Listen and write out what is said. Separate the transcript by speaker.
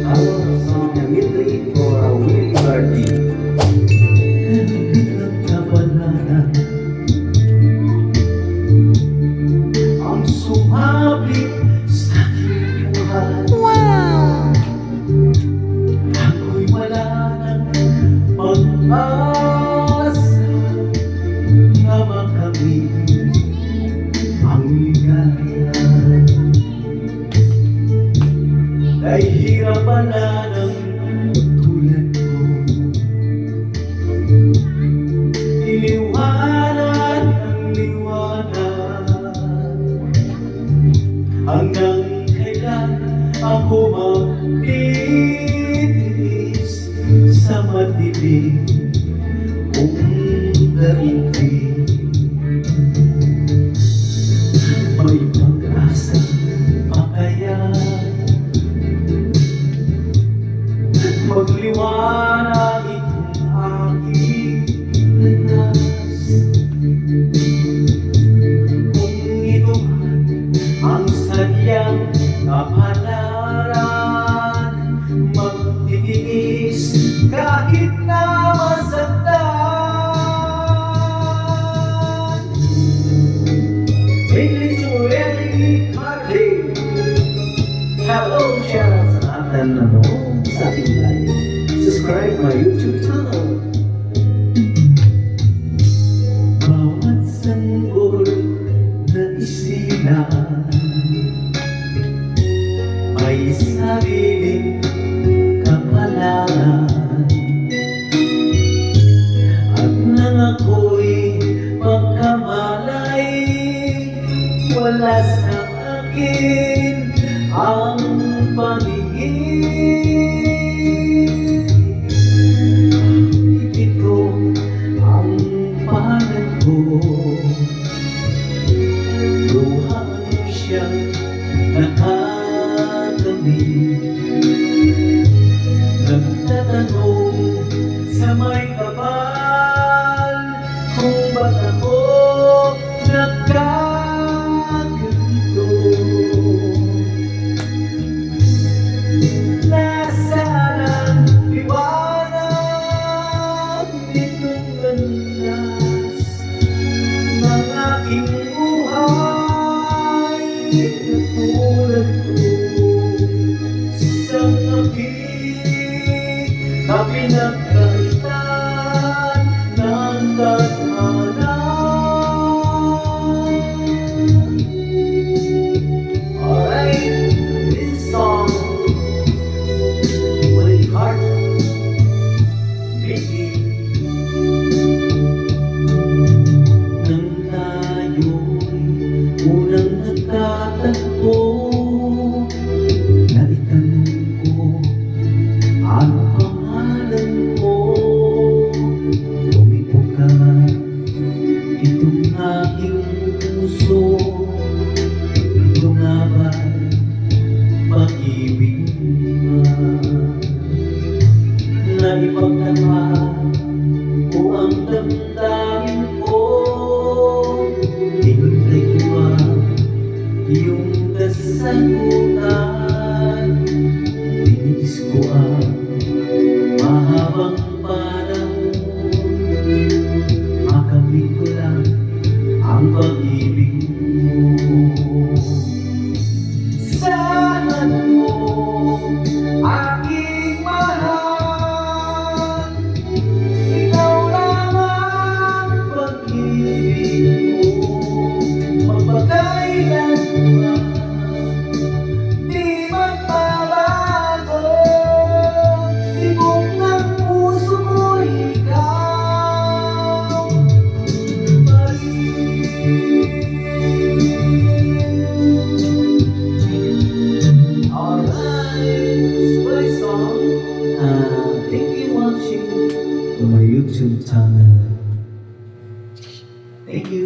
Speaker 1: our song immediately for our Willie Party.
Speaker 2: Biglang kabananan ang sumabit sa aking buhay. Ako'y wala ng pag-asa na makamit ang ligaya. Nahihirapan na ng tulad ko, iniwanan ang liwanag, hanggang kailan ako magtitiis sa madilim kung daigdig. May pag-asa pa kaya magliwanag itong aking landas? Kung ito man ang sadyang kapalaran, magtitiis kahit na masaktan. Mainly to Willie Party. Hello, shout out sa atin na noon sa ating live. Subscribe my YouTube channel. Bawat sanggol na isilan may sariling kapalaran, at nang ako'y magkamalay, wala sa akin ang paningin. Ito ang palad ko, luhang siyang nakakamit. Nagtatanong sa may kapal kung ba't ako nagkaganito. Nasaan ang liwanag nitong landas ng aking buhay na tulad ko sa ngapit na pinagkaitan ng tadhana. Alright, this song Willie Heart Mickey. Nang tayo'y unang nagtatagpo, naitanong ko ano pangalan mo. Umipo ka, itong aking puso, ito nga ba'y pag-ibig na ipagtapat ko ang damdamin ko? Hinintay ko ang iyong kasagutan, tiniis ko ang mahabang panahon, makamit ko lang ang pag-ibig mo. Saan mo aking mahal, ikaw lang ang pag-ibig mo, magpakailanman di magbabago. Tibok ng puso mo ikaw pa rin. Alright, this is my song. Thank you watching to my YouTube channel. Thank you.